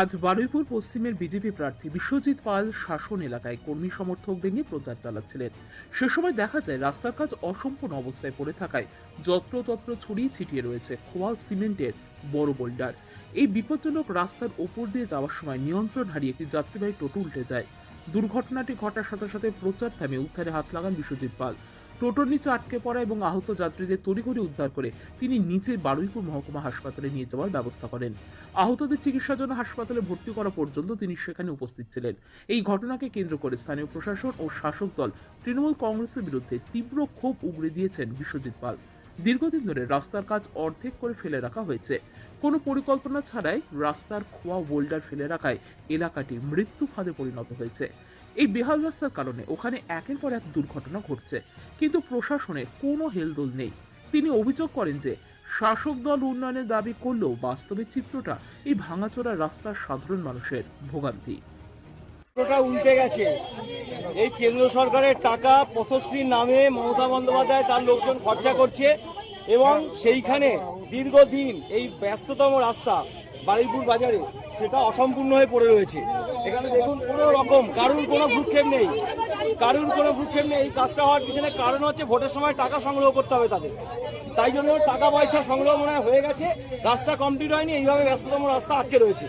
আজ বারুইপুর পশ্চিমের বিজেপি প্রার্থী বিশ্বজিৎ পাল শাসন এলাকায় কর্মী সমর্থকদের নিয়ে প্রচার চালাচ্ছিলেন। সে সময় দেখা যায় রাস্তার কাজ অসম্পূর্ণ অবস্থায় পড়ে থাকায় যত্রতত্র ছড়িয়ে ছিটিয়ে রয়েছে খোয়া সিমেন্টের বড় বোল্ডার। এই বিপজ্জনক রাস্তার ওপর দিয়ে যাওয়ার সময় নিয়ন্ত্রণ হারিয়ে একটি যাত্রীবাহী টোটো উল্টে যায়। দুর্ঘটনাটি ঘটার সাথে সাথে প্রচার থামে উদ্ধারে হাত লাগান বিশ্বজিৎ পাল। টোটোর নিচে আটকে পড়া এবং আহত যাত্রীদের তড়িঘড়ি উদ্ধার করে তিনি নিজে বারুইপুর মহকুমা হাসপাতালে নিয়ে যাওয়ার ব্যবস্থা করেন। আহতদের চিকিৎসার জন্য হাসপাতালে ভর্তি করা পর্যন্ত তিনি সেখানে উপস্থিত ছিলেন। এই ঘটনাকে কেন্দ্র করে স্থানীয় প্রশাসন ও শাসক দল তৃণমূল কংগ্রেসের বিরুদ্ধে তীব্র ক্ষোভ উগরে দিয়েছেন বিশ্বজিৎ পাল। দীর্ঘদিন ধরে রাস্তার কাজ অর্ধেক করে ফেলে রাখা হয়েছে। কোনো পরিকল্পনা ছাড়াই রাস্তার খোয়া বোল্ডার ফেলে রাখায় এলাকাটি মৃত্যু ফাঁদে পরিণত হয়েছে। এই বেহাল রাস্তার কারণে ওখানে একের পর এক দুর্ঘটনা ঘটছে, কিন্তু প্রশাসনের কোনো হেলদোল নেই। তিনি অভিযোগ করেন যে শাসক দল উন্নয়নের দাবি করলেও বাস্তবের চিত্রটা এই ভাঙাচোরা রাস্তার সাধারণ মানুষের ভোগান্তি। উল্টে গেছে। এই কেন্দ্র সরকারের টাকা পথশ্রীর নামে মমতা বন্দ্যোপাধ্যায় তার লোকজন খরচা করছে এবং সেইখানে দীর্ঘদিন এই ব্যস্ততম রাস্তা বারুইপুর বাজারে সেটা অসম্পূর্ণ হয়ে পড়ে রয়েছে। এখানে দেখুন কোনো রকম কারুর কোনো ভ্রুক্ষেপ নেই, এই কাজটা হওয়ার পিছনে কারণ হচ্ছে ভোটের সময় টাকা সংগ্রহ করতে হবে তাদের, তাই জন্য টাকা পয়সা সংগ্রহ মনে হয়ে গেছে, রাস্তা কমপ্লিট হয়নি, এইভাবে ব্যস্ততম রাস্তা আটকে রয়েছে।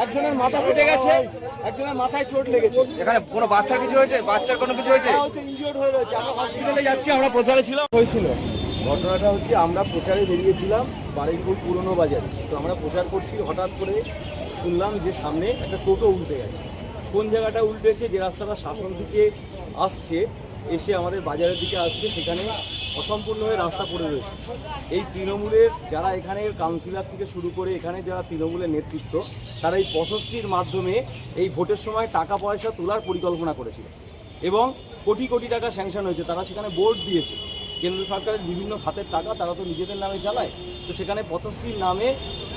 একজনের মাথা ফেটে গেছে, একজনের মাথায় চোট লেগেছে। এখানে কোনো বাচ্চার কিছু হয়েছে? বাচ্চার কোনো কিছু হয়েছে? হয়তো ইনজিওর্ড হয়ে রয়েছে। আমরা হসপিটালে যাচ্ছি, আমরা প্রচারে ছিলাম। হয়েছিল ঘটনাটা হচ্ছে আমরা প্রচারে বেরিয়েছিলাম বারুইপুর পুরনো বাজারে। তো আমরা প্রচার করছি, হঠাৎ করে শুনলাম যে সামনে একটা টোটো উল্টে গেছে। কোন জায়গাটা উল্টেছে, যে রাস্তাটা শাসন দিকে আসছে এসে আমাদের বাজারের দিকে আসছে, সেখানে অসম্পূর্ণ হয়ে রাস্তা পড়ে রয়েছে। এই তৃণমূলের যারা এখানের কাউন্সিলর থেকে শুরু করে এখানে যারা তৃণমূলের নেতৃত্ব, তারা এই পথশ্রীর মাধ্যমে এই ভোটের সময় টাকা পয়সা তোলার পরিকল্পনা করেছিল এবং কোটি কোটি টাকা স্যাংশন হয়েছে। তারা সেখানে বোর্ড দিয়েছে, কেন্দ্র সরকারের বিভিন্ন খাতের টাকা তারা তো নিজেদের নামে চালায়, তো সেখানে পথশ্রীর নামে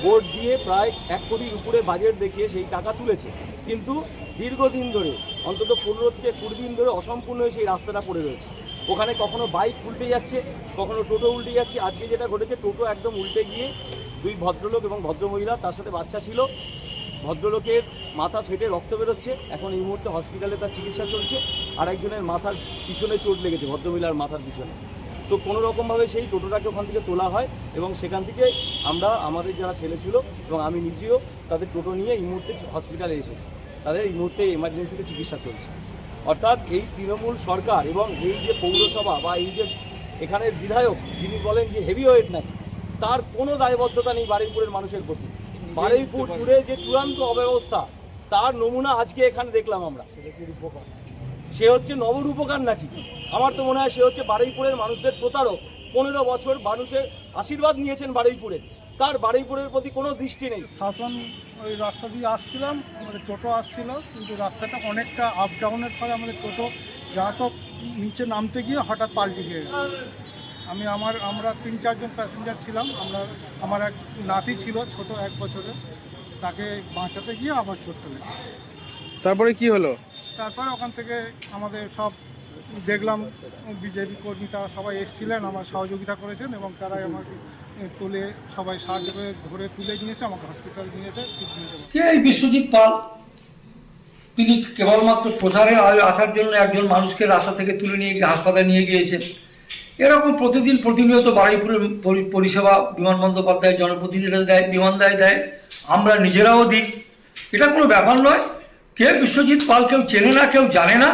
বোর্ড দিয়ে প্রায় 1 কোটির উপরে বাজেট দেখিয়ে সেই টাকা তুলেছে। কিন্তু দীর্ঘদিন ধরে অন্তত 15 থেকে 20 দিন ধরে অসম্পূর্ণ হয়ে সেই রাস্তাটা পড়ে রয়েছে। ওখানে কখনো বাইক উল্টে যাচ্ছে, কখনো টোটো উল্টে যাচ্ছে। আজকে যেটা ঘটেছে, টোটো একদম উল্টে গিয়ে 2 ভদ্রলোক এবং ভদ্রমহিলা, তার সাথে বাচ্চা ছিল, ভদ্রলোকের মাথা ফেটে রক্ত বেরোচ্ছে। এখন এই মুহূর্তে হসপিটালে তার চিকিৎসা চলছে। আর একজনের মাথার পিছনে চোট লেগেছে, ভদ্রমহিলার মাথার পিছনে। তো কোনো রকমভাবে সেই টোটোটাকে ওখান থেকে তোলা হয় এবং সেখান থেকে আমরা আমাদের যারা ছেলে ছিল এবং আমি নিজেও তাদের টোটো নিয়ে এই মুহূর্তে হসপিটালে এসেছি। তাদের এই মুহূর্তে এমার্জেন্সিতে চিকিৎসা চলছে। অর্থাৎ এই তৃণমূল সরকার এবং এই যে পৌরসভা বা এই যে এখানের বিধায়ক যিনি বলেন যে হেভিওয়েট নাকি, তার কোনো দায়বদ্ধতা নেই বারুইপুরের মানুষের প্রতি। বারুইপুর জুড়ে যে চূড়ান্ত অব্যবস্থা, তার নমুনা আজকে এখানে দেখলাম আমরা। সে হচ্ছে নবরূপকার নাকি? আমার তো মনে হয় সে হচ্ছে বারুইপুরের মানুষদের প্রতারক। 15 বছর মানুষের আশীর্বাদ নিয়েছেন বারুইপুরে, তার বারুইপুরের প্রতি কোনো দৃষ্টি নেই। শাসন ওই রাস্তা দিয়ে আসছিলাম, আমাদের টোটো আসছিল, কিন্তু রাস্তাটা অনেকটা আপ ডাউনের ফলে আমাদের টোটো যা তো নিচে নামতে গিয়ে হঠাৎ পাল্টে গিয়ে আমরা 3-4 জন প্যাসেঞ্জার ছিলাম। আমার এক নাতি ছিল ছোট 1 বছরের, তাকে বাঁচাতে গিয়ে আবার চোট লেগে। তারপরে কি হলো? তারপরে ওখান থেকে আমাদের সব দেখলাম বিজেপি কর্মী তারা সবাই এসেছিলেন, আমার সহযোগিতা করেছেন এবং তারাই আমাকে তুলে সবাই সাহায্য করে ধরে তুলে নিয়েছে, আমাকে হসপিটাল নিয়েছে। কে এই বিশ্বজিৎ পাল? তিনি কেবলমাত্র প্রচারে আসার জন্য একজন মানুষকে রাস্তা থেকে তুলে নিয়ে গিয়ে হাসপাতালে নিয়ে গিয়েছেন। এরকম প্রতিনিয়ত বারুইপুরের পরিষেবা বিমান বন্দ্যোপাধ্যায় জনপ্রতিনিধিরা দেয়, বিমান দেয়, আমরা নিজেরাও দিই। এটা কোনো ব্যাপার নয়। কে বিশ্বজিৎ পাল কেউ চেনে না, কেউ জানে না।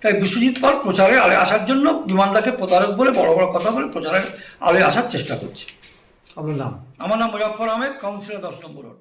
তাই বিশ্বজিৎ পাল প্রচারে আলে আসার জন্য বিমানদাকে প্রতারক বলে বড় বড় কথা বলে প্রচারের আলে আসার চেষ্টা করছে। আপনার নাম? আমার নাম মুজাফফর আহমেদ, কাউন্সিলর 10 নম্বর ওয়ার্ড।